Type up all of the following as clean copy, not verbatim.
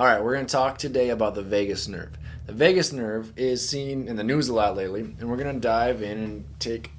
All right, we're going to talk today about the vagus nerve. The vagus nerve is seen in the news a lot lately, and we're going to dive in and take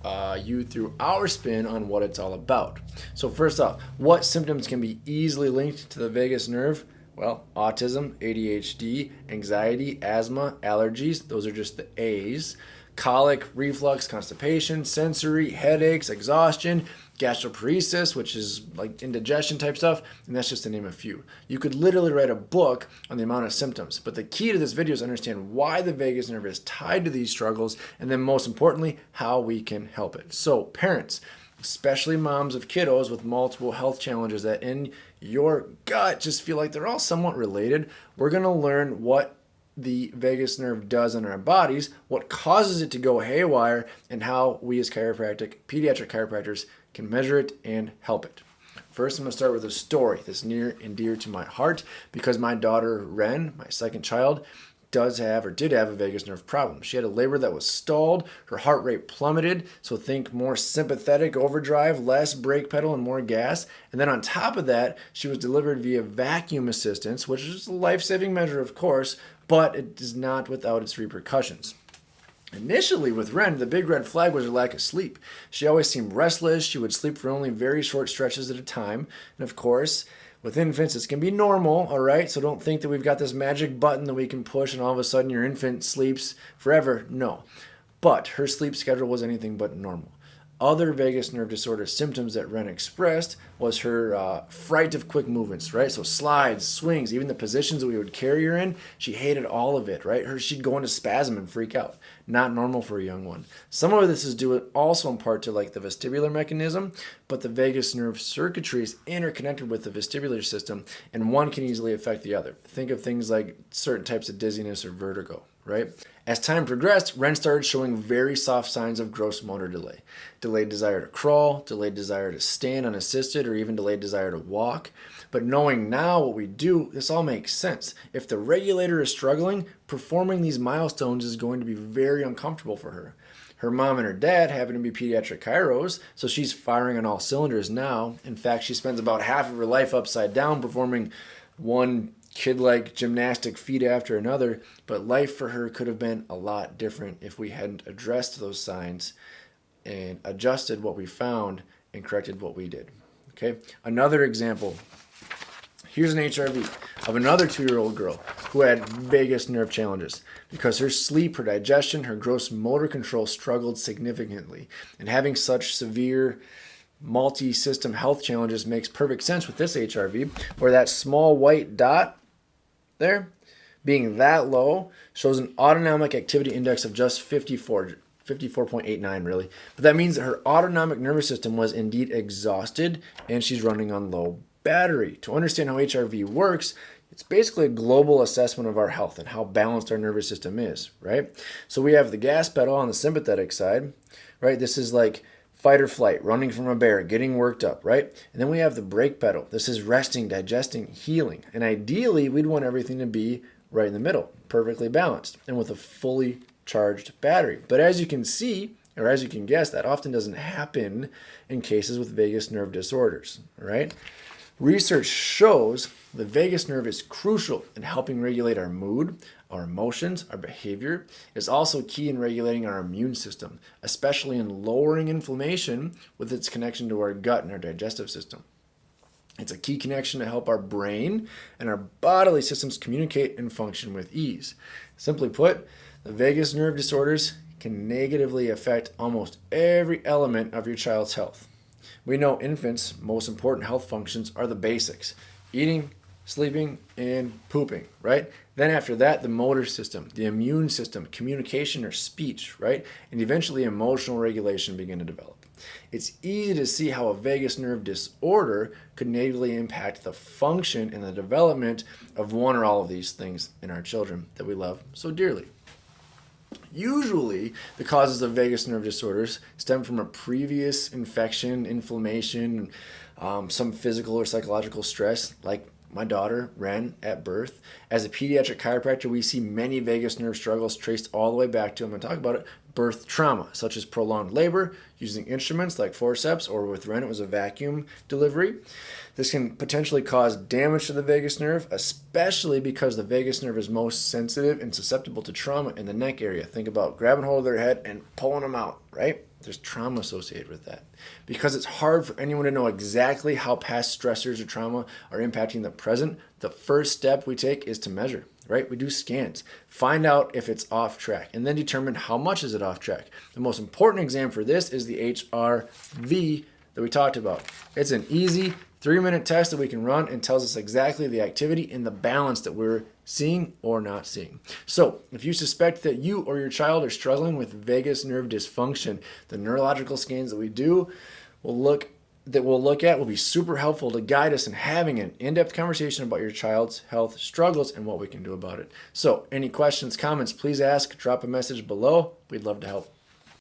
you through our spin on what it's all about. So first off, what symptoms can be easily linked to the vagus nerve? Well, autism, ADHD, anxiety, asthma, allergies, those are just the A's. Colic, reflux, constipation, sensory, headaches, exhaustion, gastroparesis, which is like indigestion type stuff, and that's just to name a few. You could literally write a book on the amount of symptoms, but the key to this video is understand why the vagus nerve is tied to these struggles, and then most importantly, how we can help it. So parents, especially moms of kiddos with multiple health challenges that in your gut just feel like they're all somewhat related, we're going to learn what the vagus nerve does in our bodies, what causes it to go haywire, and how we as pediatric chiropractors can measure it and help it. First, I'm going to start with a story that's near and dear to my heart because my daughter Ren, my second child, did have a vagus nerve problem. She had a labor that was stalled, her heart rate plummeted, so think more sympathetic overdrive, less brake pedal, and more gas. And then on top of that, she was delivered via vacuum assistance, which is a life-saving measure, of course, but it is not without its repercussions. Initially with Ren, the big red flag was her lack of sleep. She always seemed restless. She would sleep for only very short stretches at a time. And of course, with infants, this can be normal, all right? So don't think that we've got this magic button that we can push and all of a sudden your infant sleeps forever. No. But her sleep schedule was anything but normal. Other vagus nerve disorder symptoms that Ren expressed was her fright of quick movements, right? So slides, swings, even the positions that we would carry her in, she hated all of it, right? She'd go into spasm and freak out. Not normal for a young one. Some of this is due also in part to like the vestibular mechanism, but the vagus nerve circuitry is interconnected with the vestibular system, and one can easily affect the other. Think of things like certain types of dizziness or vertigo, right? As time progressed, Ren started showing very soft signs of gross motor delay. Delayed desire to crawl, delayed desire to stand unassisted, or even delayed desire to walk. But knowing now what we do, this all makes sense. If the regulator is struggling, performing these milestones is going to be very uncomfortable for her. Her mom and her dad happen to be pediatric chiros, so she's firing on all cylinders now. In fact, she spends about half of her life upside down performing one kid-like gymnastic feat after another, but life for her could have been a lot different if we hadn't addressed those signs and adjusted what we found and corrected what we did. Okay, another example. Here's an HRV of another 2-year-old girl who had vagus nerve challenges because her sleep, her digestion, her gross motor control struggled significantly. And having such severe multi-system health challenges makes perfect sense with this HRV, where that small white dot there, being that low, shows an autonomic activity index of just 54.89 really. But that means that her autonomic nervous system was indeed exhausted and she's running on low battery. To understand how HRV works, it's basically a global assessment of our health and how balanced our nervous system is, right? So we have the gas pedal on the sympathetic side, right? This is like fight or flight, running from a bear, getting worked up, right? And then we have the brake pedal. This is resting, digesting, healing. And ideally, we'd want everything to be right in the middle, perfectly balanced, and with a fully charged battery. But as you can see, or as you can guess, that often doesn't happen in cases with vagus nerve disorders, right? Research shows the vagus nerve is crucial in helping regulate our mood, our emotions, our behavior. It's also key in regulating our immune system, especially in lowering inflammation with its connection to our gut and our digestive system. It's a key connection to help our brain and our bodily systems communicate and function with ease. Simply put, the vagus nerve disorders can negatively affect almost every element of your child's health. We know infants' most important health functions are the basics: eating, sleeping, and pooping, right? Then after that, the motor system, the immune system, communication or speech, right? And eventually emotional regulation begin to develop. It's easy to see how a vagus nerve disorder could negatively impact the function and the development of one or all of these things in our children that we love so dearly. Usually, the causes of vagus nerve disorders stem from a previous infection, inflammation, some physical or psychological stress, like my daughter, Ren, at birth. As a pediatric chiropractor, we see many vagus nerve struggles traced all the way back to, I'm going to talk about it, birth trauma, such as prolonged labor, using instruments like forceps, or with Ren, it was a vacuum delivery. This can potentially cause damage to the vagus nerve, especially because the vagus nerve is most sensitive and susceptible to trauma in the neck area. Think about grabbing hold of their head and pulling them out, right? There's trauma associated with that. Because it's hard for anyone to know exactly how past stressors or trauma are impacting the present, the first step we take is to measure, right? We do scans, find out if it's off track, and then determine how much is it off track. The most important exam for this is the HRV that we talked about. It's an easy 3-minute test that we can run and tells us exactly the activity and the balance that we're seeing or not seeing. So if you suspect that you or your child are struggling with vagus nerve dysfunction, the neurological scans that we'll look at will be super helpful to guide us in having an in-depth conversation about your child's health struggles and what we can do about it. So any questions, comments, please ask, drop a message below. We'd love to help.